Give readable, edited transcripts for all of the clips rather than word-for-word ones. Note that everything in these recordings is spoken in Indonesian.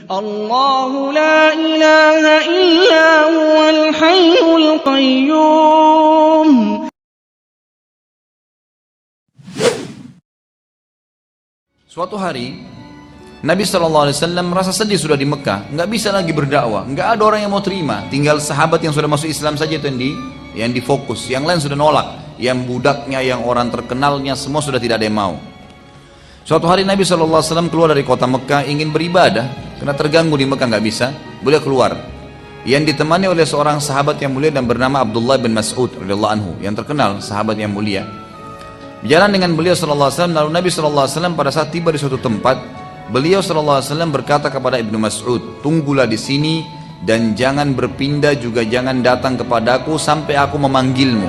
الله لا إله إلا هو الحي القيوم. Suatu hari Nabi SAW merasa sedih sudah di Mekah, nggak bisa lagi berdakwah, nggak ada orang yang mau terima, tinggal sahabat yang sudah masuk Islam saja itu yang difokus, yang lain sudah nolak, yang budaknya, yang orang terkenalnya semua sudah tidak ada yang mau. Suatu hari Nabi SAW keluar dari kota Mekah ingin beribadah, karena terganggu di Mekah nggak bisa, beliau keluar, yang ditemani oleh seorang sahabat yang mulia dan bernama Abdullah bin Mas'ud radhiyallahu anhu, yang terkenal sahabat yang mulia. Berjalan dengan beliau SAW, lalu Nabi SAW pada saat tiba di suatu tempat, beliau SAW berkata kepada Ibnu Mas'ud, tunggulah di sini dan jangan berpindah, juga jangan datang kepadaku sampai aku memanggilmu.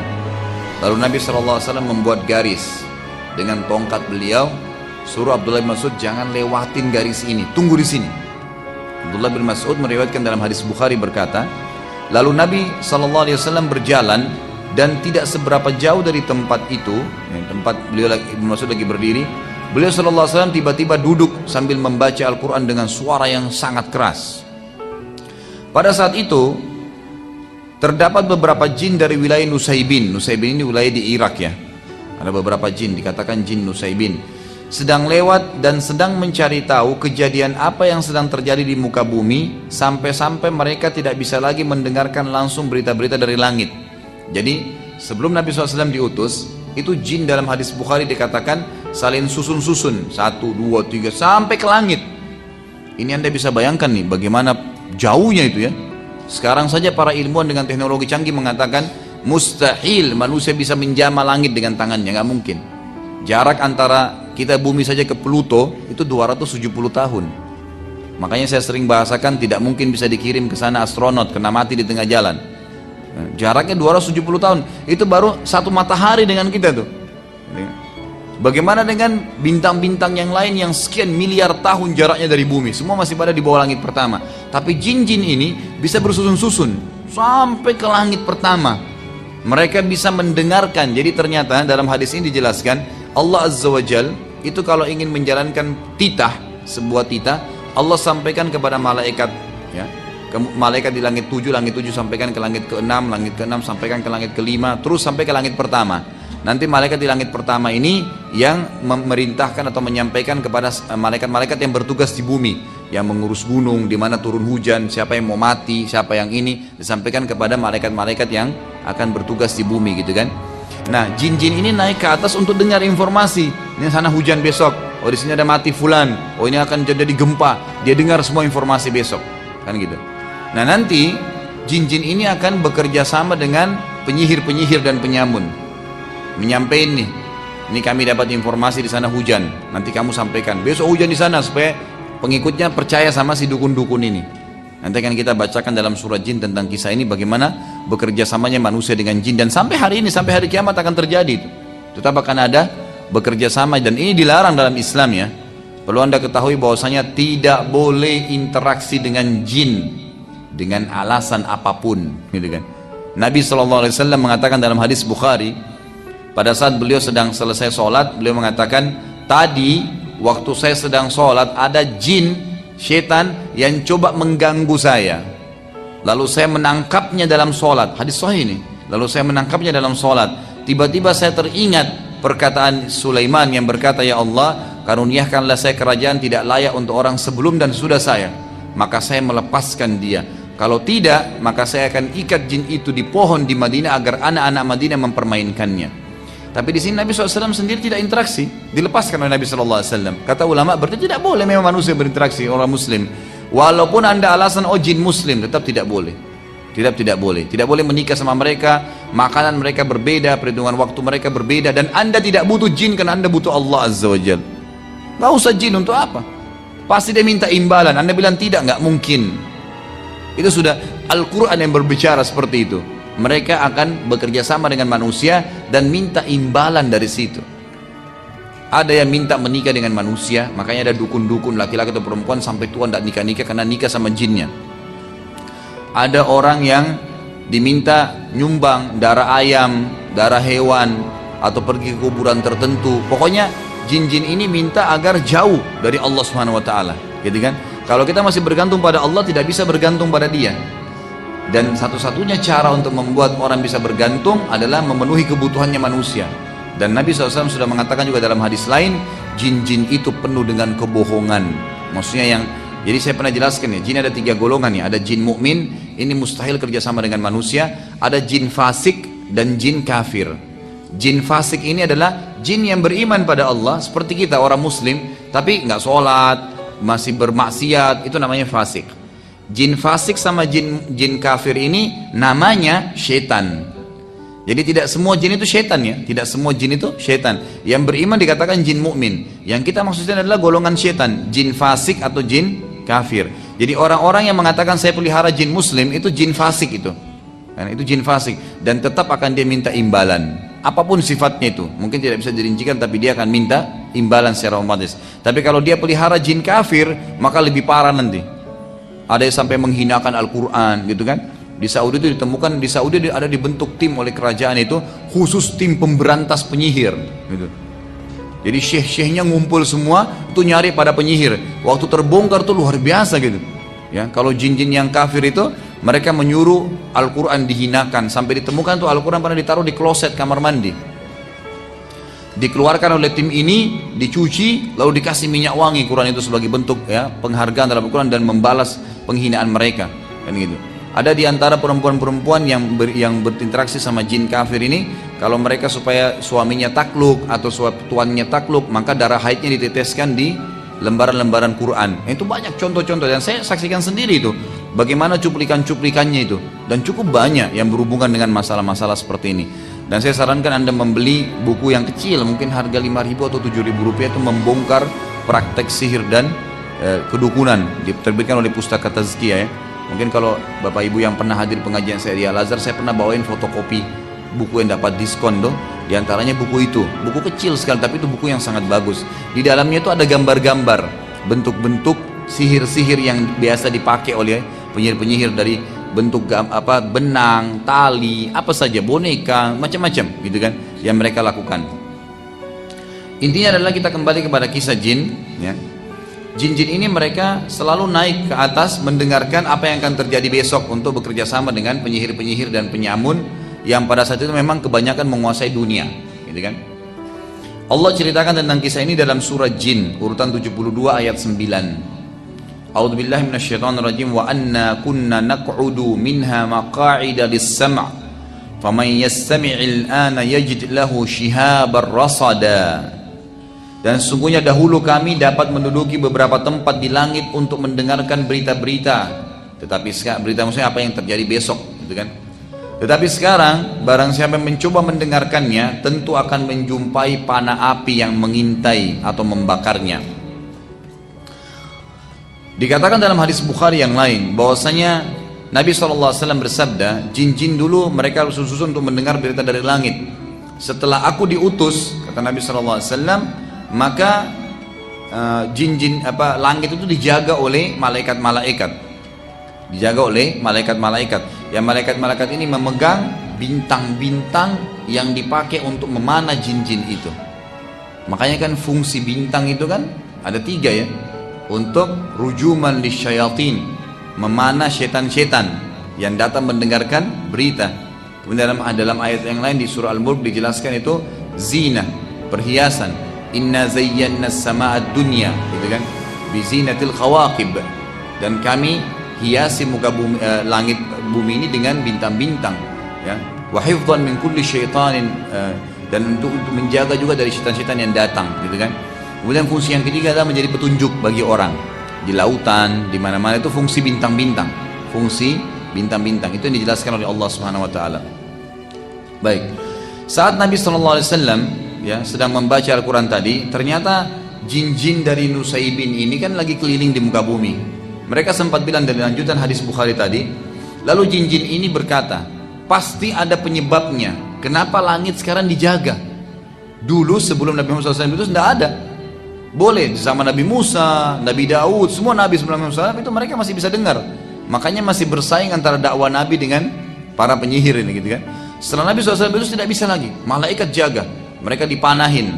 Lalu Nabi SAW membuat garis dengan tongkat beliau, suruh Abdullah bin Mas'ud jangan lewatin garis ini, tunggu di sini. Abdullah bin Mas'ud meriwayatkan dalam hadis Bukhari berkata, lalu Nabi SAW berjalan dan tidak seberapa jauh dari tempat itu, tempat beliau Ibnu Mas'ud lagi berdiri, beliau SAW tiba-tiba duduk sambil membaca Al-Quran dengan suara yang sangat keras. Pada saat itu terdapat beberapa jin dari wilayah Nusaybin. Nusaybin ini wilayah di Irak ya. Ada beberapa jin, dikatakan jin Nusaybin, sedang lewat dan sedang mencari tahu kejadian apa yang sedang terjadi di muka bumi, sampai-sampai mereka tidak bisa lagi mendengarkan langsung berita-berita dari langit. Jadi sebelum Nabi SAW diutus, itu jin dalam hadis Bukhari dikatakan saling susun-susun, 1, 2, 3 sampai ke langit. Ini Anda bisa bayangkan nih bagaimana jauhnya itu ya. Sekarang saja para ilmuwan dengan teknologi canggih mengatakan mustahil manusia bisa menjamah langit dengan tangannya, nggak mungkin. Jarak antara kita bumi saja ke Pluto itu 270 tahun. Makanya saya sering bahasakan tidak mungkin bisa dikirim ke sana astronot kena mati di tengah jalan. Jaraknya 270 tahun, itu baru satu matahari dengan kita tuh. Bagaimana dengan bintang-bintang yang lain yang sekian miliar tahun jaraknya dari bumi, semua masih pada di bawah langit pertama. Tapi jin-jin ini bisa bersusun-susun sampai ke langit pertama. Mereka bisa mendengarkan. Jadi ternyata dalam hadis ini dijelaskan Allah Azza wa Jal itu kalau ingin menjalankan titah, sebuah titah, Allah sampaikan kepada malaikat ya, malaikat di langit 7 sampaikan ke langit ke-6, langit ke-6 sampaikan ke langit ke-5, terus sampai ke langit pertama. Nanti malaikat di langit pertama ini yang memerintahkan atau menyampaikan kepada malaikat-malaikat yang bertugas di bumi, yang mengurus gunung, di mana turun hujan, siapa yang mau mati, siapa yang ini, disampaikan kepada malaikat-malaikat yang akan bertugas di bumi gitu kan. Nah, jin-jin ini naik ke atas untuk dengar informasi. Ini sana hujan besok, oh di sini ada mati fulan, oh ini akan terjadi gempa. Dia dengar semua informasi besok, kan gitu. Nah nanti jin-jin ini akan bekerja sama dengan penyihir-penyihir dan penyamun, menyampaikan nih, ini kami dapat informasi di sana hujan, nanti kamu sampaikan besok hujan di sana supaya pengikutnya percaya sama si dukun-dukun ini. Nanti akan kita bacakan dalam surah jin tentang kisah ini bagaimana bekerja samanya manusia dengan jin, dan sampai hari ini, sampai hari kiamat akan terjadi itu. Tetap akan ada bekerja sama, dan ini dilarang dalam Islam ya. Perlu Anda ketahui bahwasanya tidak boleh interaksi dengan jin dengan alasan apapun gitu kan. Nabi SAW mengatakan dalam hadis Bukhari, pada saat beliau sedang selesai sholat, beliau mengatakan, tadi waktu saya sedang sholat ada jin, setan yang coba mengganggu saya, lalu saya menangkapnya dalam sholat. Hadis sahih ini. Lalu saya menangkapnya dalam sholat, tiba-tiba saya teringat perkataan Sulaiman yang berkata, ya Allah, karuniakanlah saya kerajaan tidak layak untuk orang sebelum dan sudah saya, maka saya melepaskan dia. Kalau tidak, maka saya akan ikat jin itu di pohon di Madinah agar anak-anak Madinah mempermainkannya. Tapi di sini Nabi SAW sendiri tidak interaksi, dilepaskan oleh Nabi SAW. Kata ulama, berarti tidak boleh memang manusia berinteraksi orang muslim. Walaupun Anda alasan, oh jin muslim, tetap tidak boleh. Tidak boleh. Tidak boleh menikah sama mereka, makanan mereka berbeda, perhitungan waktu mereka berbeda, dan Anda tidak butuh jin karena Anda butuh Allah Azza wa Jal. Gak usah jin untuk apa? Pasti dia minta imbalan. Anda bilang tidak, nggak mungkin. Itu sudah Al-Quran yang berbicara seperti itu. Mereka akan bekerja sama dengan manusia dan minta imbalan dari situ. Ada yang minta menikah dengan manusia, makanya ada dukun-dukun laki-laki atau perempuan sampai tua tidak nikah-nikah karena nikah sama jinnya. Ada orang yang diminta nyumbang darah ayam, darah hewan, atau pergi ke kuburan tertentu. Pokoknya jin-jin ini minta agar jauh dari Allah Subhanahu wa taala, gitu kan? Kalau kita masih bergantung pada Allah, tidak bisa bergantung pada dia. Dan satu-satunya cara untuk membuat orang bisa bergantung adalah memenuhi kebutuhannya manusia. Dan Nabi SAW sudah mengatakan juga dalam hadis lain, jin-jin itu penuh dengan kebohongan. Maksudnya jadi saya pernah jelaskan ya, jin ada 3 golongan ya. Ada jin mukmin, ini mustahil kerjasama dengan manusia. Ada jin fasik dan jin kafir. Jin fasik ini adalah jin yang beriman pada Allah seperti kita orang muslim, tapi nggak sholat, masih bermaksiat, itu namanya fasik. Jin fasik sama jin kafir ini namanya syaitan. Jadi tidak semua jin itu syaitan ya, tidak semua jin itu syaitan. Yang beriman dikatakan jin mukmin. Yang kita maksudnya adalah golongan syaitan, jin fasik atau jin kafir. Jadi orang-orang yang mengatakan saya pelihara jin muslim itu jin fasik itu. Karena itu jin fasik dan tetap akan dia minta imbalan. Apapun sifatnya itu, mungkin tidak bisa dirincikan tapi dia akan minta imbalan secara otomatis. Tapi kalau dia pelihara jin kafir, maka lebih parah nanti. Ada yang sampai menghinakan Al-Quran gitu kan. Di Saudi itu ditemukan, di Saudi ada dibentuk tim oleh kerajaan itu khusus tim pemberantas penyihir gitu. Jadi syekh-syekhnya ngumpul semua itu nyari pada penyihir. Waktu terbongkar tuh luar biasa gitu. Ya, kalau jin-jin yang kafir itu mereka menyuruh Al-Quran dihinakan sampai ditemukan tuh Al-Quran pernah ditaruh di kloset kamar mandi. Dikeluarkan oleh tim ini, dicuci, lalu dikasih minyak wangi Quran itu sebagai bentuk ya penghargaan dalam Al-Quran dan membalas penghinaan mereka kan gitu. Ada di antara perempuan-perempuan yang berinteraksi sama jin kafir ini, kalau mereka supaya suaminya takluk atau tuannya takluk, maka darah haidnya diteteskan di lembaran-lembaran Quran. Itu banyak contoh-contoh dan saya saksikan sendiri itu. Bagaimana cuplikan-cuplikannya itu. Dan cukup banyak yang berhubungan dengan masalah-masalah seperti ini. Dan saya sarankan Anda membeli buku yang kecil, mungkin harga 5.000 atau 7.000 rupiah itu membongkar praktek sihir dan kedukunan. Diterbitkan oleh Pustaka Tazkiyah ya. Mungkin kalau Bapak Ibu yang pernah hadir pengajian saya di Al-Azhar, saya pernah bawain fotokopi buku yang dapat diskon tuh. Di antaranya buku itu, buku kecil sekali tapi itu buku yang sangat bagus. Di dalamnya itu ada gambar-gambar, bentuk-bentuk sihir-sihir yang biasa dipakai oleh penyihir-penyihir dari bentuk benang, tali, apa saja, boneka, macam-macam gitu kan yang mereka lakukan. Intinya adalah kita kembali kepada kisah jin ya. Jin-jin ini mereka selalu naik ke atas mendengarkan apa yang akan terjadi besok untuk bekerja sama dengan penyihir-penyihir dan penyamun yang pada saat itu memang kebanyakan menguasai dunia, gitu kan? Allah ceritakan tentang kisah ini dalam surah Jin urutan 72 ayat 9. A'udzubillahi minasyaitonirrajim wa anna kunna naq'udu minha maq'ida lis-sam' faman yastami'il ana yajid lahu shihabar rasada. Dan sesungguhnya dahulu kami dapat menduduki beberapa tempat di langit untuk mendengarkan berita-berita. Tetapi sekarang berita maksudnya apa yang terjadi besok, gitu kan? Tetapi sekarang barang siapa yang mencoba mendengarkannya tentu akan menjumpai panah api yang mengintai atau membakarnya. Dikatakan dalam hadis Bukhari yang lain bahwasanya Nabi SAW bersabda, jin-jin dulu mereka susun untuk mendengar berita dari langit. Setelah aku diutus, kata Nabi SAW, maka jin-jin langit itu dijaga oleh malaikat-malaikat. Dijaga oleh malaikat-malaikat. Yang malaikat-malaikat ini memegang bintang-bintang yang dipakai untuk memanah jin-jin itu. Makanya kan fungsi bintang itu kan ada 3 ya. Untuk rujuman lisyayatin, memanah setan-setan yang datang mendengarkan berita. Kemudian dalam ayat yang lain di surah Al-Mulk dijelaskan itu zina, perhiasan. Inna zayyana as-samaa'a dunya, gitu kan? Bi zinatil khawaqib. Dan kami hiasi muka bumi, langit bumi ini dengan bintang-bintang, ya. Wa hifdhan min kulli syaitanin, dan untuk menjaga juga dari syaitan-syaitan yang datang, gitu kan? Kemudian fungsi yang ketiga adalah menjadi petunjuk bagi orang di lautan, di mana-mana itu fungsi bintang-bintang. Fungsi bintang-bintang itu yang dijelaskan oleh Allah Subhanahu wa taala. Baik. Saat Nabi sallallahu alaihi wasallam ya sedang membaca Al-Quran tadi, ternyata jin-jin dari Nusaybin ini kan lagi keliling di muka bumi. Mereka sempat bilang dari lanjutan hadis Bukhari tadi, lalu jin-jin ini berkata, pasti ada penyebabnya, kenapa langit sekarang dijaga? Dulu sebelum Nabi Muhammad SAW itu tidak ada. Boleh, sama Nabi Musa, Nabi Daud, semua Nabi sebelum Nabi Muhammad SAW itu mereka masih bisa dengar. Makanya masih bersaing antara dakwah Nabi dengan para penyihir ini, gitu kan. Setelah Nabi SAW itu tidak bisa lagi, malaikat jaga. Mereka dipanahin,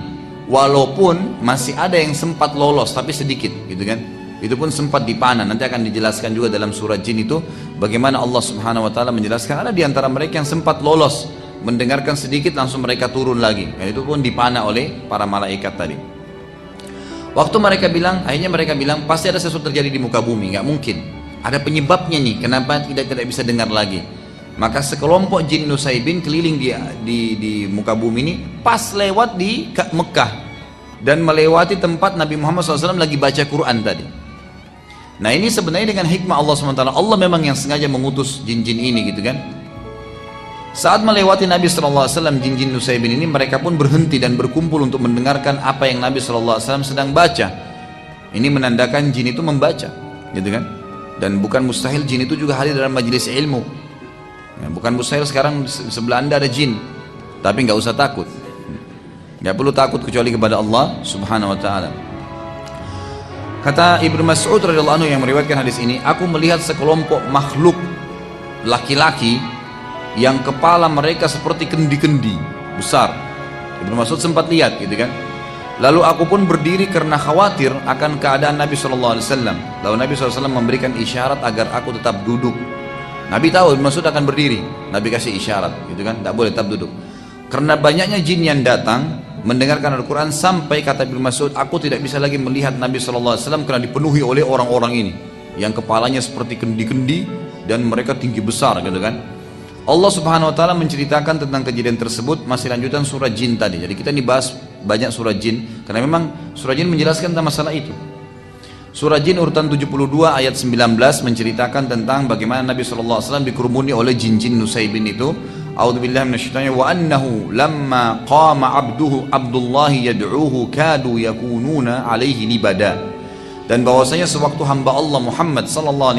walaupun masih ada yang sempat lolos tapi sedikit, gitu kan. Itu pun sempat dipanah. Nanti akan dijelaskan juga dalam surah Jin itu bagaimana Allah Subhanahu wa taala menjelaskan ada di antara mereka yang sempat lolos, mendengarkan sedikit langsung mereka turun lagi. Dan itu pun dipanah oleh para malaikat tadi. Waktu mereka bilang, akhirnya mereka bilang pasti ada sesuatu terjadi di muka bumi, nggak mungkin. Ada penyebabnya nih, kenapa tidak bisa dengar lagi. Maka sekelompok jin Nusaybin keliling di muka bumi ini pas lewat di Mekah dan melewati tempat Nabi Muhammad SAW lagi baca Quran tadi. Nah ini sebenarnya dengan hikmah Allah SWT, Allah memang yang sengaja mengutus jin-jin ini gitu kan. Saat melewati Nabi SAW, jin-jin Nusaybin ini mereka pun berhenti dan berkumpul untuk mendengarkan apa yang Nabi SAW sedang baca. Ini menandakan jin itu membaca gitu kan. Dan bukan mustahil jin itu juga hadir dalam majelis ilmu. Ya, bukan mustahil sekarang sebelah anda ada jin, tapi nggak usah takut, nggak perlu takut kecuali kepada Allah Subhanahu Wa Taala. Kata Ibnu Mas'ud radhiyallahu anhu yang meriwayatkan hadis ini, aku melihat sekelompok makhluk laki-laki yang kepala mereka seperti kendi-kendi besar. Ibnu Mas'ud sempat lihat gitu kan. Lalu aku pun berdiri karena khawatir akan keadaan Nabi SAW. Lalu Nabi SAW memberikan isyarat agar aku tetap duduk. Nabi tahu Ibnu Mas'ud akan berdiri, Nabi kasih isyarat gitu kan, tidak boleh tetap duduk. Karena banyaknya jin yang datang mendengarkan Al-Quran sampai kata Ibnu Mas'ud, aku tidak bisa lagi melihat Nabi SAW karena dipenuhi oleh orang-orang ini yang kepalanya seperti kendi-kendi dan mereka tinggi besar gitu kan. Allah Subhanahu Wa Taala menceritakan tentang kejadian tersebut, masih lanjutan surah Jin tadi. Jadi kita ini bahas banyak surah Jin karena memang surah Jin menjelaskan tentang masalah itu. Surah Jin urutan 72 ayat 19 menceritakan tentang bagaimana Nabi SAW dikerumuni oleh jin-jin Nusaybin itu. A'udzubillahi minasyaitonir wa annahu lamma qama Abdullah yad'uhu kadu yakununa alaihi libada. Dan bahwasanya sewaktu hamba Allah Muhammad SAW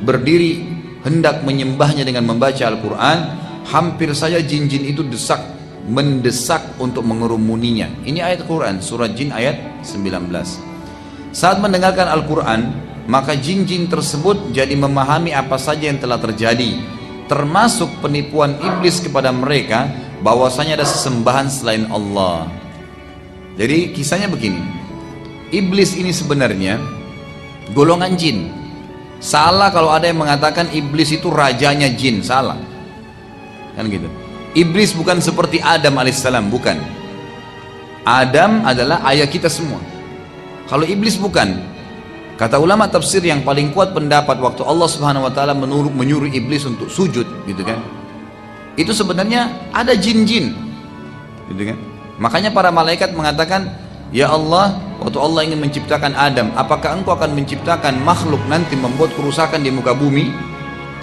berdiri hendak menyembahnya dengan membaca Al-Quran, hampir saja jin-jin itu mendesak untuk mengerumuninya. Ini ayat Quran, surah Jin ayat 19. Saat mendengarkan Al-Quran, maka jin-jin tersebut jadi memahami apa saja yang telah terjadi, termasuk penipuan iblis kepada mereka bahwasanya ada sesembahan selain Allah. Jadi kisahnya begini, iblis ini sebenarnya golongan jin. Salah kalau ada yang mengatakan iblis itu rajanya jin, salah kan gitu. Iblis bukan seperti Adam alaihissalam, bukan. Adam adalah ayah kita semua. Kalau iblis bukan. Kata ulama tafsir yang paling kuat pendapat waktu Allah Subhanahu Wa Taala menyuruh iblis untuk sujud gitu kan, itu sebenarnya ada jin-jin gitu kan. Makanya para malaikat mengatakan, ya Allah, waktu Allah ingin menciptakan Adam, apakah engkau akan menciptakan makhluk nanti membuat kerusakan di muka bumi?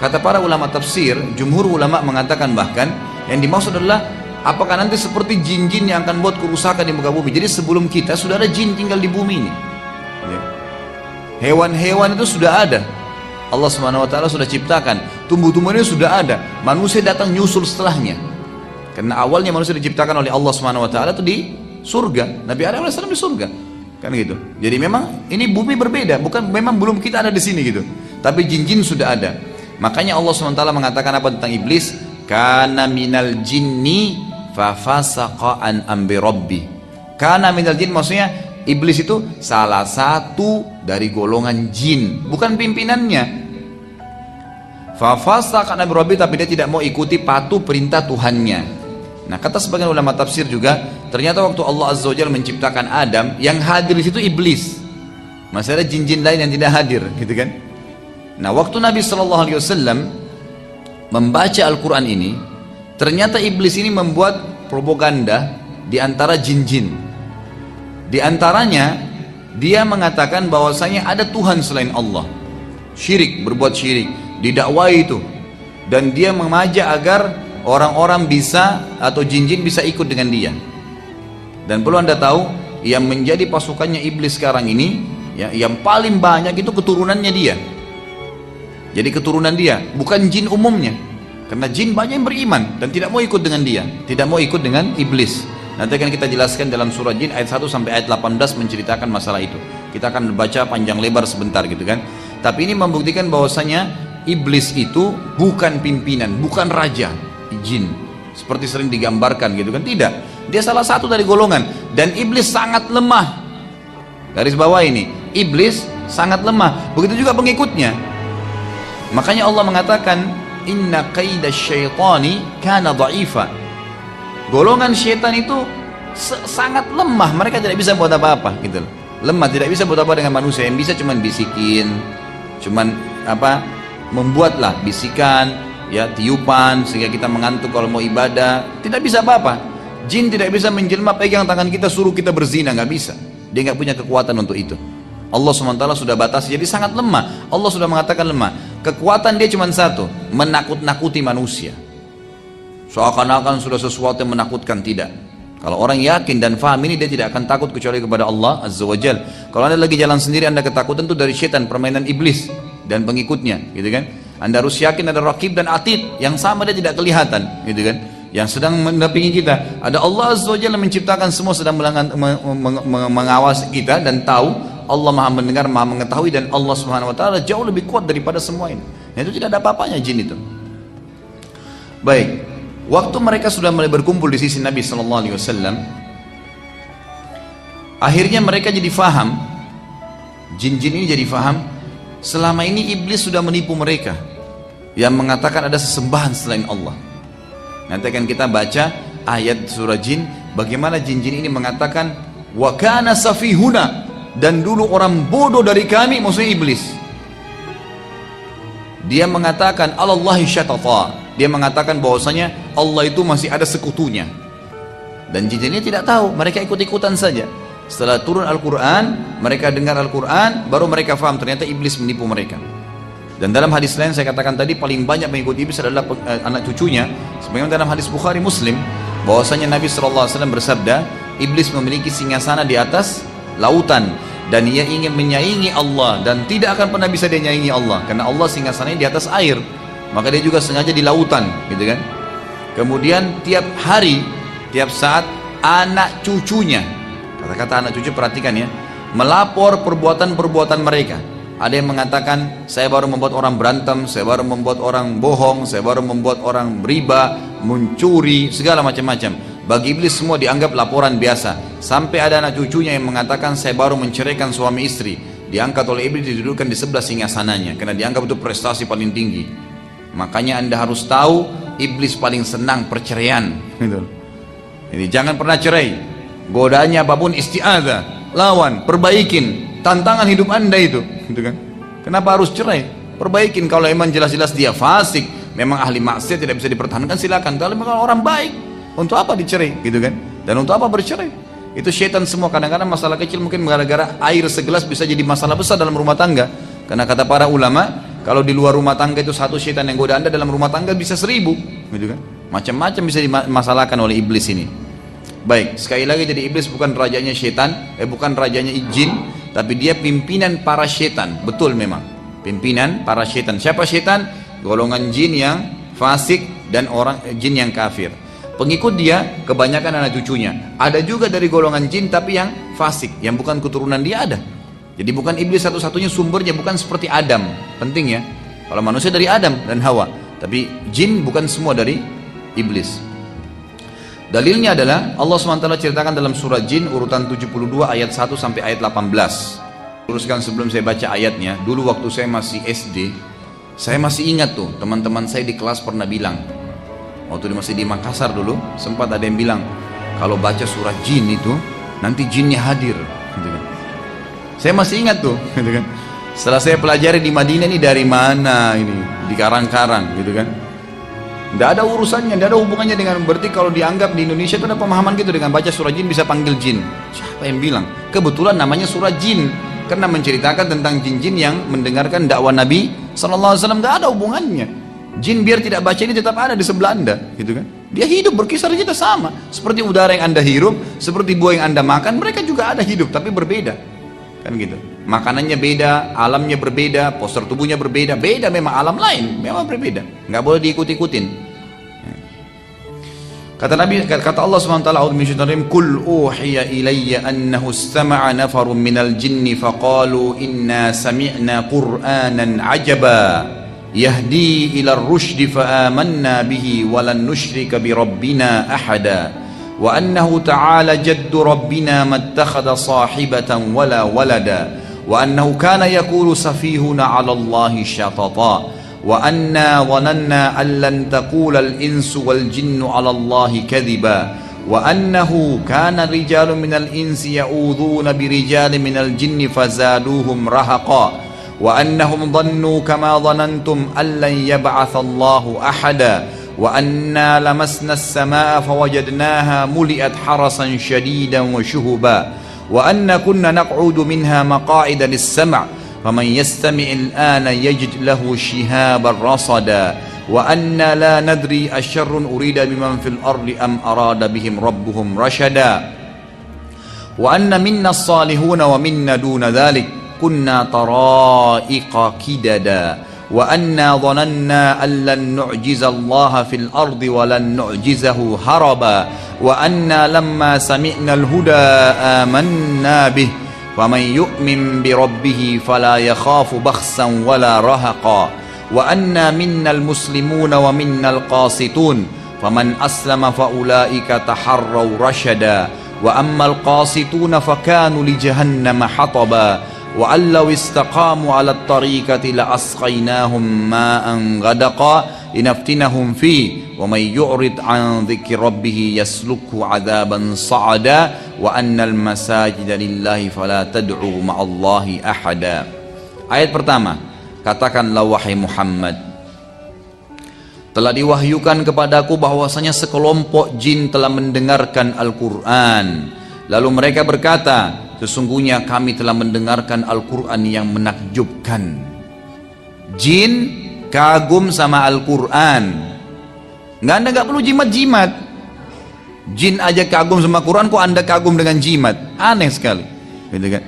Kata para ulama tafsir, jumhur ulama mengatakan bahkan yang dimaksud adalah apakah nanti seperti jin-jin yang akan buat kerusakan di muka bumi. Jadi sebelum kita sudah ada jin tinggal di bumi ini. Hewan-hewan itu sudah ada, Allah Subhanahu Wa Taala sudah ciptakan. Tumbuh-tumbuhannya sudah ada, manusia datang nyusul setelahnya. Karena awalnya manusia diciptakan oleh Allah Subhanahu Wa Taala itu di surga. Nabi Adam AS di surga, kan gitu. Jadi memang ini bumi berbeda, bukan memang belum kita ada di sini gitu. Tapi jin-jin sudah ada. Makanya Allah Subhanahu Wa Taala mengatakan apa tentang iblis? Kana minal jinni fafasaqa an amri rabbi. Kana minal jin maksudnya iblis itu salah satu dari golongan jin, bukan pimpinannya. Fafasaqa an amri rabbi, tapi dia tidak mau ikuti patuh perintah Tuhannya. Nah, kata sebagian ulama tafsir juga, ternyata waktu Allah Azza wa Jalla menciptakan Adam, yang hadir di situ iblis. Masih ada jin-jin lain yang tidak hadir, gitu kan? Nah, waktu Nabi SAW membaca Al-Quran ini, ternyata iblis ini membuat propaganda di antara jin-jin. Di antaranya, dia mengatakan bahwasanya ada Tuhan selain Allah. Syirik, berbuat syirik, didakwai itu. Dan dia mengajak agar orang-orang bisa atau jin-jin bisa ikut dengan dia. Dan perlu anda tahu, yang menjadi pasukannya iblis sekarang ini, ya, yang paling banyak itu keturunannya dia. Jadi keturunan dia, bukan jin umumnya. Karena jin banyak yang beriman dan tidak mau ikut dengan dia, tidak mau ikut dengan iblis. Nanti akan kita jelaskan dalam surah Jin ayat 1 sampai ayat 18 menceritakan masalah itu. Kita akan baca panjang lebar sebentar gitu kan. Tapi ini membuktikan bahwasanya iblis itu bukan pimpinan, bukan raja jin seperti sering digambarkan gitu kan. Tidak, dia salah satu dari golongan. Dan iblis sangat lemah. Garis bawah ini, iblis sangat lemah. Begitu juga pengikutnya. Makanya Allah mengatakan, inna qaida syaitani kana dha'ifa. Golongan syaitan itu sangat lemah, mereka tidak bisa buat apa-apa gitu. Lemah, tidak bisa buat apa dengan manusia. Yang bisa cuman bisikin, cuman apa, membuatlah bisikan, ya, tiupan sehingga kita mengantuk kalau mau ibadah. Tidak bisa apa-apa. Jin tidak bisa menjelma pegang tangan kita suruh kita berzina, nggak bisa. Dia nggak punya kekuatan untuk itu. Allah SWT sudah batasi, jadi sangat lemah. Allah sudah mengatakan lemah. Kekuatan dia cuma satu, menakut-nakuti manusia. Seakan-akan sudah sesuatu yang menakutkan, tidak. Kalau orang yakin dan faham ini, dia tidak akan takut kecuali kepada Allah Azza wa Jal. Kalau anda lagi jalan sendiri, anda ketakutan itu dari syaitan, permainan iblis dan pengikutnya, gitu kan? Anda harus yakin ada Raqib dan Atid yang sama, dia tidak kelihatan, gitu kan? Yang sedang mendampingi kita. Ada Allah Azza wa Jalla menciptakan semua, sedang mengawasi kita dan tahu. Allah Maha mendengar, Maha mengetahui, dan Allah Subhanahu wa taala jauh lebih kuat daripada semua ini. Nah, itu tidak ada apa-apanya jin itu. Baik. Waktu mereka sudah mulai berkumpul di sisi Nabi sallallahu alaihi wasallam, akhirnya mereka jadi faham, jin-jin ini jadi faham, selama ini iblis sudah menipu mereka yang mengatakan ada sesembahan selain Allah. Nanti akan kita baca ayat surah jin, bagaimana jin-jin ini mengatakan wa kana safihuna, dan dulu orang bodoh dari kami, maksudnya iblis. Dia mengatakan alallahi syatata, dia mengatakan bahwasanya Allah itu masih ada sekutunya. Dan jin-jin ini tidak tahu, mereka ikut-ikutan saja. Setelah turun Al-Quran, mereka dengar Al-Quran, baru mereka faham ternyata iblis menipu mereka. Dan dalam hadis lain saya katakan tadi, paling banyak mengikut iblis adalah anak cucunya. Sebagaimana dalam hadis Bukhari Muslim, bahwasanya Nabi SAW bersabda, iblis memiliki singgasana di atas lautan, dan ia ingin menyaingi Allah, dan tidak akan pernah bisa dia nyaingi Allah, karena Allah singgasananya di atas air. Maka dia juga sengaja di lautan, gitu kan? Kemudian tiap hari, tiap saat anak cucunya, kata-kata anak cucu perhatikan ya, melapor perbuatan-perbuatan mereka. Ada yang mengatakan saya baru membuat orang berantem, saya baru membuat orang bohong, saya baru membuat orang riba, mencuri, segala macam-macam. Bagi iblis semua dianggap laporan biasa. Sampai ada anak cucunya yang mengatakan saya baru menceraikan suami istri. Diangkat oleh iblis, didudukkan di sebelah singgasananya, karena dianggap itu prestasi paling tinggi. Makanya anda harus tahu, iblis paling senang perceraian. Jadi jangan pernah cerai. Godaannya apapun, isti'adzah, lawan, perbaikin. Tantangan hidup anda itu, gitu kan? Kenapa harus cerai? Perbaikin. Kalau emang jelas-jelas dia fasik, memang ahli maksiat, tidak bisa dipertahankan, silakan. Kalau memang orang baik, untuk apa dicerai, gitu kan? Dan untuk apa bercerai? Itu syaitan semua. Kadang-kadang masalah kecil mungkin gara-gara air segelas bisa jadi masalah besar dalam rumah tangga. Karena kata para ulama, kalau di luar rumah tangga itu satu syaitan yang goda anda, dalam rumah tangga bisa 1000, gitu kan? Macam-macam bisa dimasalahkan oleh iblis ini. Baik, sekali lagi, jadi iblis bukan rajanya syaitan, bukan rajanya jin, tapi dia pimpinan para syaitan. Betul memang, pimpinan para syaitan. Siapa syaitan? Golongan jin yang fasik dan orang jin yang kafir. Pengikut dia kebanyakan anak cucunya. Ada juga dari golongan jin tapi yang fasik, yang bukan keturunan dia ada. Jadi bukan iblis satu-satunya sumbernya, bukan seperti Adam. Penting ya, kalau manusia dari Adam dan Hawa, tapi jin bukan semua dari iblis. Dalilnya adalah Allah SWT ceritakan dalam surah Jin urutan 72 ayat 1 sampai ayat 18. Teruskan sebelum saya baca ayatnya, dulu waktu saya masih SD, saya masih ingat tuh, teman-teman saya di kelas pernah bilang, waktu masih di Makassar dulu, sempat ada yang bilang, kalau baca surah Jin itu, nanti jinnya hadir, gitu kan. Saya masih ingat tuh, gitu kan. Setelah saya pelajari di Madinah, ini dari mana ini, di Karang-Karang, gitu kan. Tidak ada urusannya, tidak ada hubungannya dengan, berarti kalau dianggap di Indonesia itu ada pemahaman gitu, dengan baca surah jin bisa panggil jin. Siapa yang bilang? Kebetulan namanya surah jin, karena menceritakan tentang jin-jin yang mendengarkan dakwah Nabi SAW. Tidak ada hubungannya. Jin biar tidak baca ini tetap ada di sebelah anda, gitu kan. Dia hidup berkisar kita sama, seperti udara yang anda hirup, seperti buah yang anda makan, mereka juga ada hidup tapi berbeda, kan gitu. Makanannya beda, alamnya berbeda, postur tubuhnya berbeda, beda memang, alam lain memang berbeda, nggak boleh diikut-ikutin. Kata Nabi, kata Allah SWT, Qul uhiya ilayya annahu istama'a nafarun minal jinni faqalu inna sami'na qur'anan ajaba yahdi ila ar-rushdi fa'amanna bihi walan nushrika bi rabbina ahada wa annahu ta'ala jaddu rabbina mattakhadha sahibatan wala walada wa annahu kana yaqulu safihuna 'ala Allahi syatata wa anna dhananna an lan taqula al-insu wal jinnu 'ala Allahi kadhiba wa annahu kana rijalun minal insi ya'udhuna birijalin minal jinni fazaduhum rahaqa wa annahum dhannu kama dhanantum an lan yab'atha Allahu ahada wa anna lamasna as-samaa'a fawajadnaha muli'at harasan shadidan wa shuhuba wa anna kunna naq'udu minha maqa'ida lis-sam' faman yastami' al-ana yajid lahu shihaban rasada wa anna la nadri asyarrun urida biman fil ardi am arada bihim rabbuhum rashada wa anna minna as-salihuna wa minna duna dhalik kunna tara'iqa kidada wa anna dhananna an lan nu'jiza Allah fil ardi wa lan nu'jizahu haraba wa anna lamma sami'na al-huda amanna bih faman yu'min bi rabbih fala yakhafu bakhsan wala rahaqa wa anna minnal muslimuna wa minnal qasitun faman aslama fa ulaika taharraw rashada wa ammal qasituna fakanu li jahannama hataba wa allaw istaqamu ala at-tariqati la asqaynahum ma'an ghadaqa linaftinahum fi wa may yu'rid an dhikri rabbih yaslukhu 'adaban sa'ada wa annal masajida lillahi fala tad'u ma'allahi ahada. Ayat pertama, katakanlah wahai Muhammad, telah diwahyukan kepadaku bahwasanya sekelompok jin telah mendengarkan Al-Quran. Lalu mereka berkata, sesungguhnya kami telah mendengarkan Al-Quran yang menakjubkan. Jin kagum sama Al-Quran. Anda nggak perlu jimat-jimat. Jin aja kagum sama Quran, kok Anda kagum dengan jimat? Aneh sekali, gitu kan?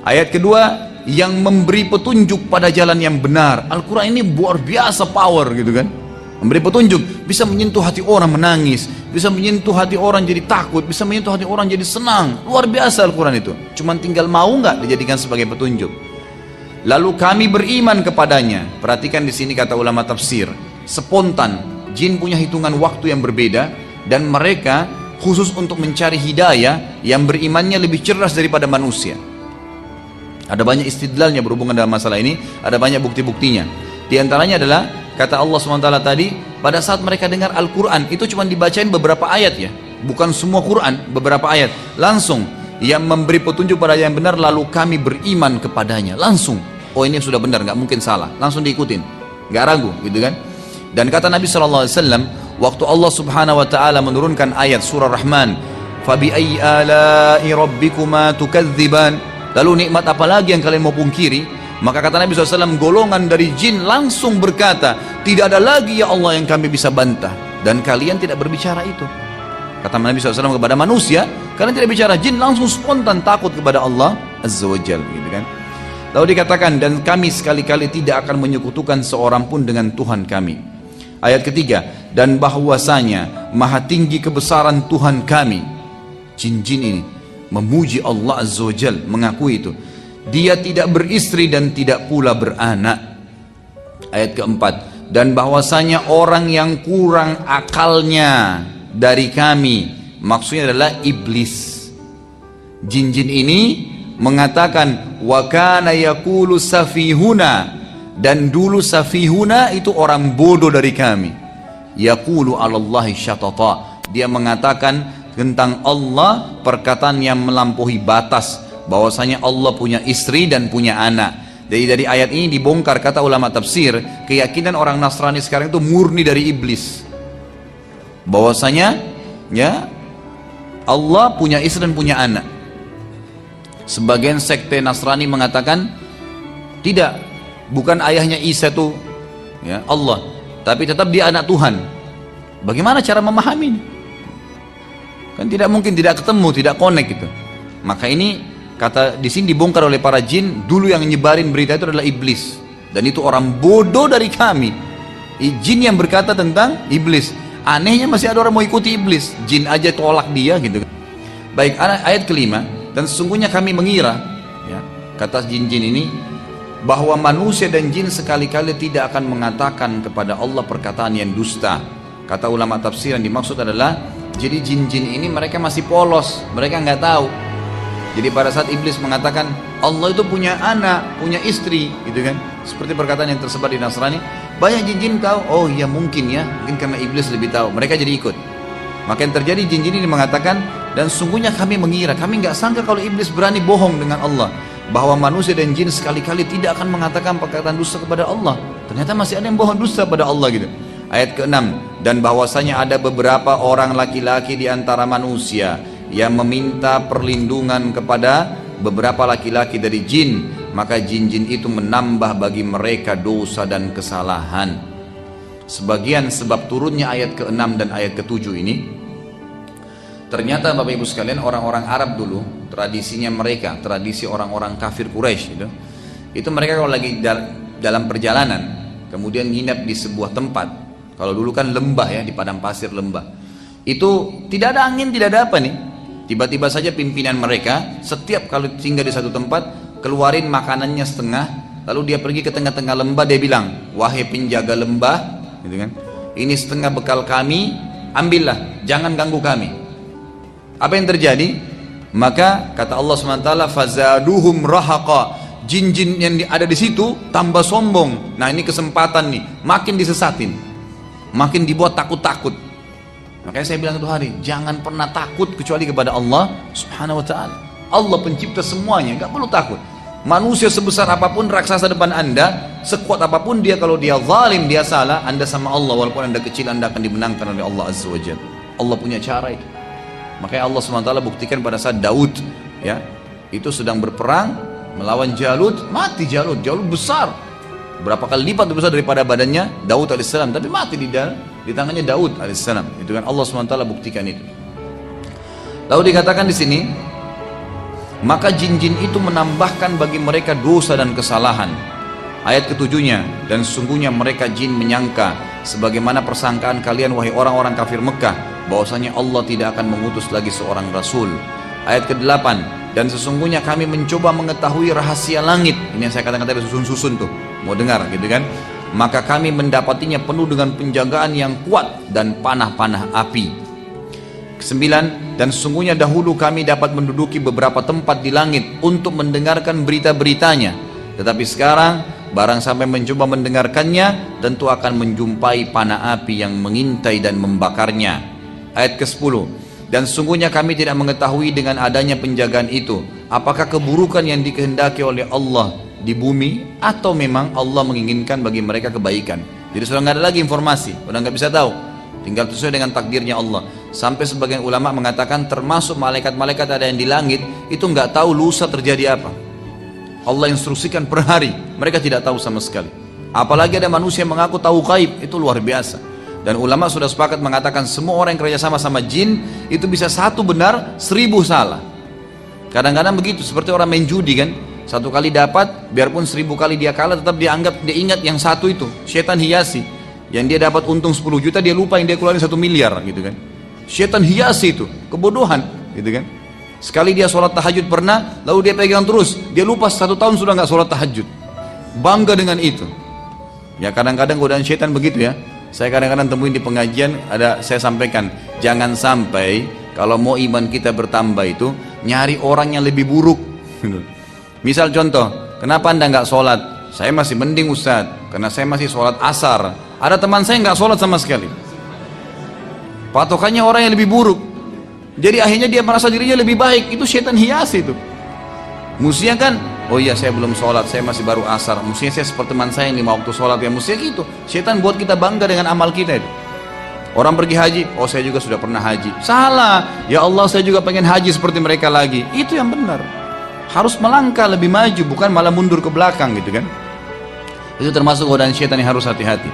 Ayat kedua, yang memberi petunjuk pada jalan yang benar. Al-Quran ini luar biasa power, gitu kan? Memberi petunjuk, bisa menyentuh hati orang menangis, bisa menyentuh hati orang jadi takut, bisa menyentuh hati orang jadi senang. Luar biasa Al-Quran itu. Cuman tinggal mau nggak dijadikan sebagai petunjuk. Lalu kami beriman kepadanya. Perhatikan di sini kata ulama tafsir, spontan. Jin punya hitungan waktu yang berbeda, dan mereka khusus untuk mencari hidayah yang berimannya lebih cerdas daripada manusia. Ada banyak istidlalnya berhubungan dengan masalah ini, ada banyak bukti-buktinya. Di antaranya adalah kata Allah SWT tadi, pada saat mereka dengar Al-Quran, itu cuma dibacain beberapa ayat ya, bukan semua Quran, beberapa ayat. Langsung, yang memberi petunjuk pada yang benar, lalu kami beriman kepadanya. Langsung, oh ini sudah benar, nggak mungkin salah. Langsung diikutin, nggak ragu, gitu kan. Dan kata Nabi SAW, waktu Allah Subhanahu Wa Taala menurunkan ayat surah Rahman, فَبِأَيِّ آلَاءِ رَبِّكُمَا تُكَذِّبَانِ, lalu nikmat apa lagi yang kalian mau pungkiri? Maka kata Nabi SAW, golongan dari jin langsung berkata, tidak ada lagi ya Allah yang kami bisa bantah, dan kalian tidak berbicara itu. Kata Nabi SAW kepada manusia, kalian tidak bicara. Jin langsung spontan takut kepada Allah Azza wa Jal, gitu kan. Lalu dikatakan, dan kami sekali-kali tidak akan menyekutukan seorang pun dengan Tuhan kami. Ayat ketiga, dan bahwasanya maha tinggi kebesaran Tuhan kami. Jin-jin ini memuji Allah Azza wa Jal, mengakui itu. Dia tidak beristri dan tidak pula beranak. Ayat keempat, dan bahwasanya orang yang kurang akalnya dari kami, maksudnya adalah iblis. Jin-jin ini mengatakan, wa kana yaqulu safihuna, dan dulu safihuna itu orang bodoh dari kami. Yaqulu 'alallahi syatata, dia mengatakan tentang Allah perkataan yang melampaui batas, bahwasanya Allah punya istri dan punya anak. Jadi dari ayat ini dibongkar, kata ulama tafsir, keyakinan orang Nasrani sekarang itu murni dari iblis, bahwasanya ya Allah punya istri dan punya anak. Sebagian sekte Nasrani mengatakan tidak, bukan ayahnya Isa itu ya Allah, tapi tetap dia anak Tuhan. Bagaimana cara memahami ini? Kan tidak mungkin, tidak ketemu, tidak connect gitu. Maka ini kata di sini dibongkar oleh para jin, dulu yang nyebarin berita itu adalah iblis, dan itu orang bodoh dari kami. Jin yang berkata tentang iblis. Anehnya masih ada orang mau ikuti iblis, jin aja tolak dia gitu. Baik, ayat kelima, dan sesungguhnya kami mengira ya, kata jin-jin ini, bahwa manusia dan jin sekali-kali tidak akan mengatakan kepada Allah perkataan yang dusta. Kata ulama tafsir yang dimaksud adalah, jadi jin-jin ini mereka masih polos, mereka nggak tahu. Jadi pada saat iblis mengatakan Allah itu punya anak, punya istri, gitu kan? Seperti perkataan yang tersebar di Nasrani, banyak jin-jin tahu. Oh iya mungkin ya, mungkin karena iblis lebih tahu. Mereka jadi ikut. Maka yang terjadi, jin-jin ini mengatakan, dan sungguhnya kami mengira, kami nggak sangka kalau iblis berani bohong dengan Allah, bahwa manusia dan jin sekali-kali tidak akan mengatakan perkataan dusta kepada Allah. Ternyata masih ada yang bohong dusta pada Allah gitu. Ayat ke-6, dan bahwasanya ada beberapa orang laki-laki di antara manusia yang meminta perlindungan kepada beberapa laki-laki dari jin, maka jin-jin itu menambah bagi mereka dosa dan kesalahan. Sebagian sebab turunnya ayat ke-6 dan ayat ke-7 ini, ternyata Bapak Ibu sekalian, orang-orang Arab dulu, tradisinya mereka, tradisi orang-orang kafir Quraisy itu mereka kalau lagi dalam perjalanan, kemudian nginap di sebuah tempat, kalau dulu kan lembah ya, di padang pasir lembah, itu tidak ada angin, tidak ada apa nih, tiba-tiba saja pimpinan mereka, setiap kali singgah di satu tempat, keluarin makanannya setengah, lalu dia pergi ke tengah-tengah lembah, dia bilang, wahai penjaga lembah, gitu kan, ini setengah bekal kami, ambillah, jangan ganggu kami. Apa yang terjadi? Maka kata Allah SWT, fazaduhum rahaqa, jin-jin yang ada di situ tambah sombong. Nah ini kesempatan nih, makin disesatin, makin dibuat takut-takut. Makanya saya bilang itu hari, jangan pernah takut kecuali kepada Allah Subhanahu wa ta'ala. Allah pencipta semuanya, gak perlu takut. Manusia sebesar apapun, raksasa depan anda, sekuat apapun dia, kalau dia zalim, dia salah, anda sama Allah, walaupun anda kecil, anda akan dimenangkan oleh Allah Azza wa Jalla. Allah punya cara itu. Makanya Allah SWT buktikan pada saat Daud ya, itu sedang berperang melawan Jalut, mati Jalut besar, berapa kali lipat lebih besar daripada badannya Daud alaihissalam, tapi mati di tangannya Daud alaihissalam. Itu kan Allah SWT buktikan itu. Lalu dikatakan di sini, maka jin-jin itu menambahkan bagi mereka dosa dan kesalahan. Ayat ketujuhnya, dan sesungguhnya mereka jin menyangka sebagaimana persangkaan kalian wahai orang-orang kafir Mekah, bahwasanya Allah tidak akan mengutus lagi seorang rasul. Ayat ke-8, dan sesungguhnya kami mencoba mengetahui rahasia langit. Ini yang saya katakan tadi, susun-susun tuh, mau dengar gitu kan. Maka kami mendapatinya penuh dengan penjagaan yang kuat dan panah-panah api. 9, dan sesungguhnya dahulu kami dapat menduduki beberapa tempat di langit untuk mendengarkan berita-beritanya, tetapi sekarang barang sampai mencoba mendengarkannya, tentu akan menjumpai panah api yang mengintai dan membakarnya. Ayat ke-10, dan sesungguhnya kami tidak mengetahui dengan adanya penjagaan itu, apakah keburukan yang dikehendaki oleh Allah di bumi, atau memang Allah menginginkan bagi mereka kebaikan. Jadi sudah nggak ada lagi informasi, sudah nggak bisa tahu, tinggal sesuai dengan takdirnya Allah. Sampai sebagian ulama mengatakan termasuk malaikat-malaikat ada yang di langit itu nggak tahu lusa terjadi apa. Allah instruksikan per hari, mereka tidak tahu sama sekali. Apalagi ada manusia yang mengaku tahu gaib, itu luar biasa. Dan ulama sudah sepakat mengatakan semua orang yang kerja sama jin itu bisa satu benar, 1000 salah. Kadang-kadang begitu, seperti orang main judi kan, satu kali dapat, biarpun 1000 kali dia kalah, tetap dia ingat yang satu itu. Setan hiasi, yang dia dapat untung 10 juta, dia lupa yang dia keluarin 1 miliar gitu kan. Setan hiasi itu, kebodohan gitu kan. Sekali dia sholat tahajud pernah, lalu dia pegang terus, dia lupa 1 tahun sudah nggak sholat tahajud, bangga dengan itu. Ya kadang-kadang godaan setan begitu ya. Saya kadang-kadang temuin di pengajian, saya sampaikan, jangan sampai kalau mau iman kita bertambah itu nyari orang yang lebih buruk. Misal contoh, kenapa anda nggak sholat? Saya masih mending Ustaz, karena saya masih sholat asar. Ada teman saya nggak sholat sama sekali. Patokannya orang yang lebih buruk. Jadi akhirnya dia merasa dirinya lebih baik. Itu setan hias itu. Mestinya kan, oh iya saya belum sholat, saya masih baru asar, mestinya saya seperti teman saya yang 5 waktu sholat, ya mestinya gitu. Setan buat kita bangga dengan amal kita itu. Orang pergi haji, oh saya juga sudah pernah haji. Salah, ya Allah saya juga pengen haji seperti mereka lagi. Itu yang benar. Harus melangkah lebih maju, bukan malah mundur ke belakang gitu kan. Itu termasuk godaan setan yang harus hati-hati.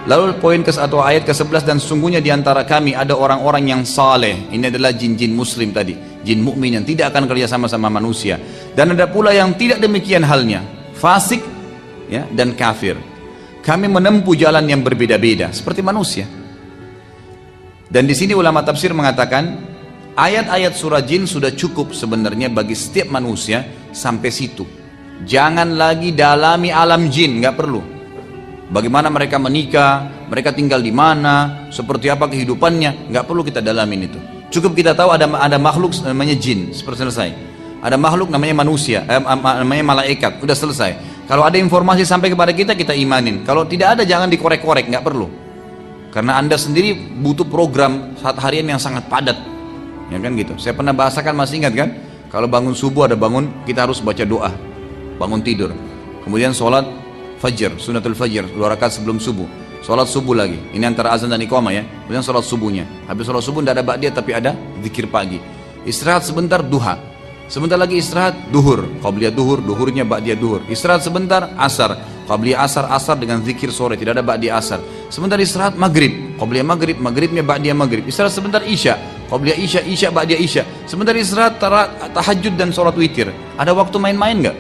Lalu poin atau ayat ke-11, dan sesungguhnya diantara kami ada orang-orang yang saleh. Ini adalah jin-jin muslim tadi, jin mukmin yang tidak akan kerja sama manusia. Dan ada pula yang tidak demikian halnya, fasik ya, dan kafir. Kami menempuh jalan yang berbeda-beda seperti manusia. Dan di sini ulama tafsir mengatakan ayat-ayat surah jin sudah cukup sebenarnya bagi setiap manusia sampai situ. Jangan lagi dalami alam jin, nggak perlu. Bagaimana mereka menikah, mereka tinggal di mana, seperti apa kehidupannya, nggak perlu kita dalamin itu. Cukup kita tahu ada makhluk namanya jin, seperti selesai. ada makhluk namanya manusia, namanya malaikat, udah selesai. Kalau ada informasi sampai kepada kita, kita imanin. Kalau tidak ada, jangan dikorek-korek, nggak perlu. Karena Anda sendiri butuh program saat harian yang sangat padat, ya kan gitu. Saya pernah bahasakan, masih ingat kan? Kalau bangun subuh ada bangun, kita harus baca doa, bangun tidur. Kemudian sholat fajr, sunatul fajr, 2 rakaat sebelum subuh. Sholat subuh lagi, ini antara azan dan iqamah ya. Kemudian sholat subuhnya. Habis sholat subuh tidak ada ba'diyah, tapi ada zikir pagi. Istirahat sebentar, duha. Sebentar lagi istirahat, duhur, qabliyah duhur, duhurnya ba'diyah duhur. Istirahat sebentar, asar, qabliyah asar, asar dengan zikir sore, tidak ada ba'diyah asar. Sebentar istirahat, maghrib, qabliyah maghrib, maghribnya ba'diyah maghrib. Istirahat sebentar, isya, qabliyah isya, isya ba'diyah isya. Sebentar istirahat, tahajud dan sholat witir. Ada waktu main-main nggak?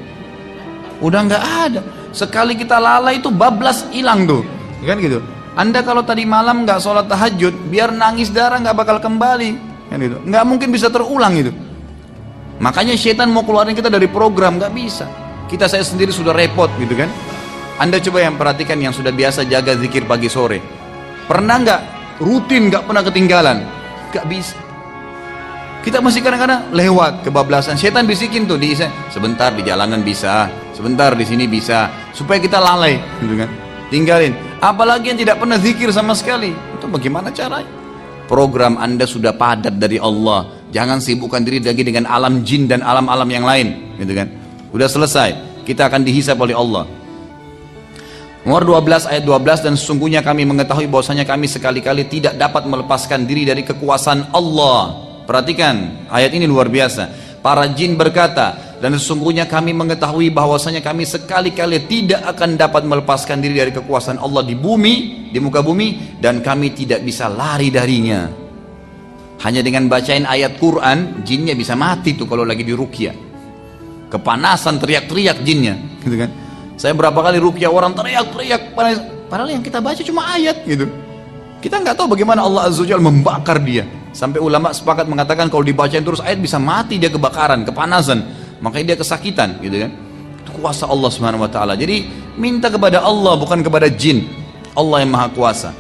Udah nggak ada. Sekali kita lalai itu bablas hilang tuh, kan gitu. Anda kalau tadi malam nggak sholat tahajud, biar nangis darah nggak bakal kembali, kan gitu. Nggak mungkin bisa terulang itu. Makanya syaitan mau keluarin kita dari program, nggak bisa. Saya sendiri sudah repot gitu kan. Anda coba yang perhatikan yang sudah biasa jaga zikir pagi sore, pernah nggak rutin, nggak pernah ketinggalan? Nggak bisa. Kita masih kadang-kadang lewat kebablasan. Syaitan bisikin tuh sebentar di jalanan bisa, sebentar di sini bisa, supaya kita lalai gitu kan. Tinggalin. Apalagi yang tidak pernah zikir sama sekali, itu bagaimana caranya? Program Anda sudah padat dari Allah. Jangan sibukkan diri lagi dengan alam jin dan alam-alam yang lain, gitu kan? Udah selesai, kita akan dihisab oleh Allah. Nomor 12 ayat 12, dan sesungguhnya kami mengetahui bahwasanya kami sekali-kali tidak dapat melepaskan diri dari kekuasaan Allah. Perhatikan, ayat ini luar biasa. Para jin berkata, dan sesungguhnya kami mengetahui bahwasanya kami sekali-kali tidak akan dapat melepaskan diri dari kekuasaan Allah di bumi, di muka bumi, dan kami tidak bisa lari darinya. Hanya dengan bacain ayat Quran, jinnya bisa mati tuh kalau lagi di ruqyah. Kepanasan, teriak-teriak jinnya, gitu kan. Saya berapa kali ruqyah orang teriak-teriak, padahal yang kita baca cuma ayat gitu. Kita nggak tahu bagaimana Allah Azza wa Jalla membakar dia. Sampai ulama sepakat mengatakan kalau dibacain terus ayat bisa mati dia, kebakaran, kepanasan, makanya dia kesakitan, gitu kan. Itu kuasa Allah Subhanahu wa taala. Jadi minta kepada Allah, bukan kepada jin. Allah yang Maha Kuasa.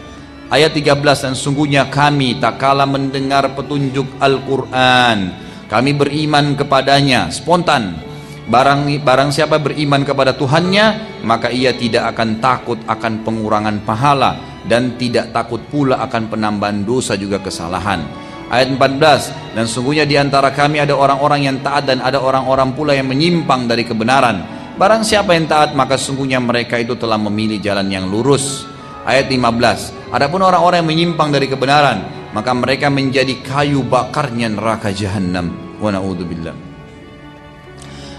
Ayat 13, dan sungguhnya kami tak kala mendengar petunjuk Al-Quran, kami beriman kepadanya spontan. Barang siapa beriman kepada Tuhannya, maka ia tidak akan takut akan pengurangan pahala, dan tidak takut pula akan penambahan dosa juga kesalahan. Ayat 14, dan sungguhnya di antara kami ada orang-orang yang taat, dan ada orang-orang pula yang menyimpang dari kebenaran. Barang siapa yang taat, maka sungguhnya mereka itu telah memilih jalan yang lurus. Ayat 15, adapun orang-orang yang menyimpang dari kebenaran, maka mereka menjadi kayu bakarnya neraka jahanam. Wa na'udzubillah.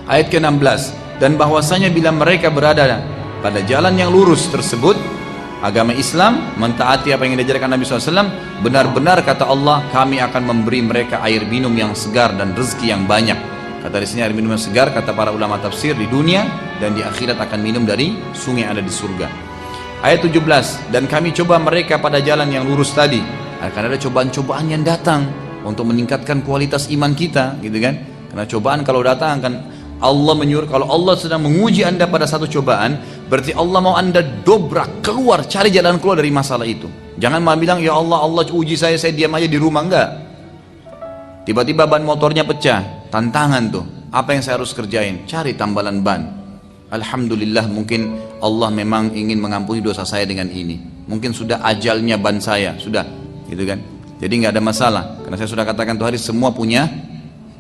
Ayat ke-16, dan bahwasanya bila mereka berada pada jalan yang lurus tersebut, agama Islam, mentaati apa yang diajarkan Nabi SAW, benar-benar kata Allah, kami akan memberi mereka air minum yang segar dan rezeki yang banyak. Kata di sini air minum yang segar, kata para ulama tafsir, di dunia dan di akhirat akan minum dari sungai yang ada di surga. Ayat 17, dan kami coba mereka pada jalan yang lurus tadi. Akan ada cobaan-cobaan yang datang untuk meningkatkan kualitas iman kita, gitu kan? Karena cobaan kalau datang akan Allah menyuruh, kalau Allah sedang menguji Anda pada satu cobaan, berarti Allah mau Anda dobrak, keluar, cari jalan keluar dari masalah itu. Jangan malah bilang, ya Allah, Allah uji saya diam aja di rumah. Enggak. Tiba-tiba ban motornya pecah, tantangan tuh. Apa yang saya harus kerjain? Cari tambalan ban. Alhamdulillah, mungkin Allah memang ingin mengampuni dosa saya dengan ini. Mungkin sudah ajalnya ban saya, sudah, gitu kan? Jadi nggak ada masalah, karena saya sudah katakan tuh hari semua punya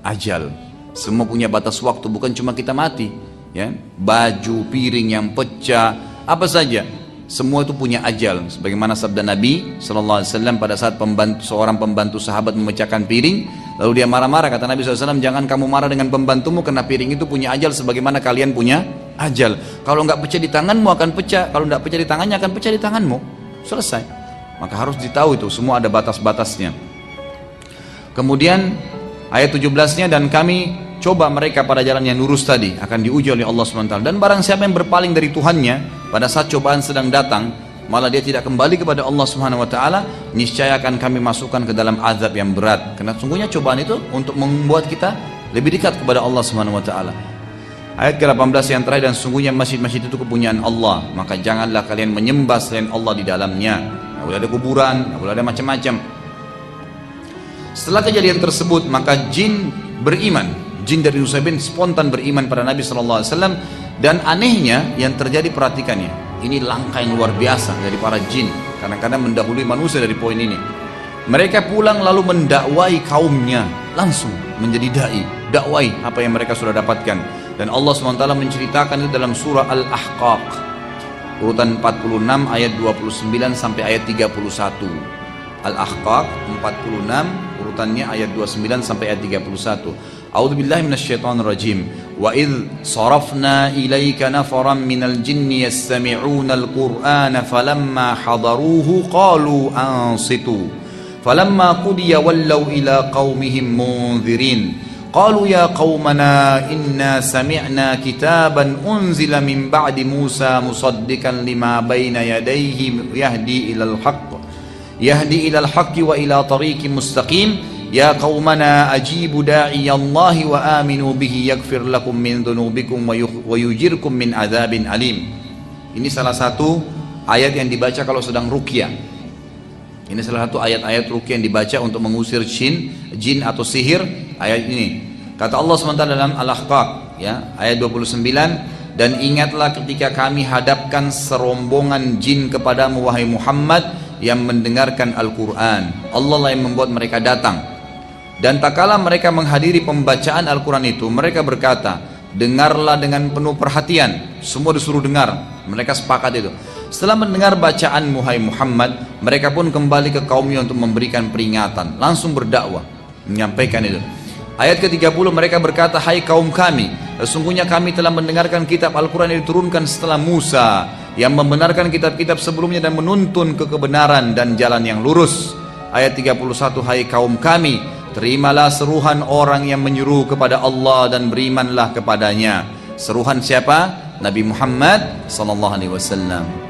ajal, semua punya batas waktu, bukan cuma kita mati, ya. Baju, piring yang pecah, apa saja, semua itu punya ajal. Sebagaimana sabda Nabi SAW pada saat seorang pembantu sahabat memecahkan piring, lalu dia marah-marah, kata Nabi SAW, jangan kamu marah dengan pembantumu, karena piring itu punya ajal sebagaimana kalian punya ajal. Kalau nggak pecah di tanganmu akan pecah, kalau nggak pecah di tangannya akan pecah di tanganmu. Selesai. Maka harus ditahu itu, semua ada batas-batasnya. Kemudian ayat 17-nya, dan kami coba mereka pada jalan yang lurus tadi, akan diuji oleh Allah SWT. Dan barang siapa yang berpaling dari Tuhannya pada saat cobaan sedang datang, malah dia tidak kembali kepada Allah SWT, niscaya akan kami masukkan ke dalam azab yang berat. Karena sungguhnya cobaan itu untuk membuat kita lebih dekat kepada Allah SWT. Ayat ke-18 yang terakhir, dan sesungguhnya masjid-masjid itu kepunyaan Allah, maka janganlah kalian menyembah selain Allah di dalamnya. Nggak boleh ada kuburan, nggak boleh ada macam-macam. Setelah kejadian tersebut, maka jin beriman. jin dari Nusaybin spontan beriman pada Nabi SAW. Dan anehnya yang terjadi, perhatikannya, ini langkah yang luar biasa dari para jin, kadang-kadang mendahului manusia dari poin ini. Mereka pulang lalu mendakwai kaumnya, langsung menjadi dai, dakwai apa yang mereka sudah dapatkan. Dan Allah SWT menceritakan itu dalam surah Al-Ahqaq urutan 46 ayat 29 sampai ayat 31. Al-Ahqaq 46 urutannya ayat 29 sampai ayat 31. A'udzubillahi minasyaitonir rajim. Wa idz sarafna ilaika nafaran minal jinni yastami'unal qur'ana falamma hadaruhu qalu ansitu falamma qudiya wallaw ila qaumihim munzirin qalu ya qaumana inna sami'na kitaban unzila min ba'di Musa musaddiqan lima baina yadayhi yahdi ilal haqqi wa ila tariqin mustaqim ya qaumana ajibu da'iyallahi wa aminu bihi yaghfir lakum min dhunubikum wa yujirkum min adzabin alim. Ini salah satu ayat yang dibaca kalau sedang ruqyah. Ini salah satu ayat-ayat ruqyah yang dibaca untuk mengusir jin atau sihir. Ayat ini kata Allah SWT dalam Al-Ahqaq ya, ayat 29, dan ingatlah ketika kami hadapkan serombongan jin kepadamu wahai Muhammad yang mendengarkan Al-Quran. Allah lah yang membuat mereka datang. Dan tak kala mereka menghadiri pembacaan Al-Quran itu, mereka berkata, dengarlah dengan penuh perhatian. Semua disuruh dengar, mereka sepakat itu. Setelah mendengar bacaan hai Muhammad, mereka pun kembali ke kaumnya untuk memberikan peringatan, langsung berdakwah, menyampaikan itu. Ayat ke-30 mereka berkata, hai kaum kami, sesungguhnya kami telah mendengarkan kitab Al-Quran yang diturunkan setelah Musa, yang membenarkan kitab-kitab sebelumnya dan menuntun ke kebenaran dan jalan yang lurus. Ayat 31, hai kaum kami, terimalah seruhan orang yang menyuruh kepada Allah dan berimanlah kepadanya. Seruhan siapa? Nabi Muhammad sallallahu alaihi wasallam.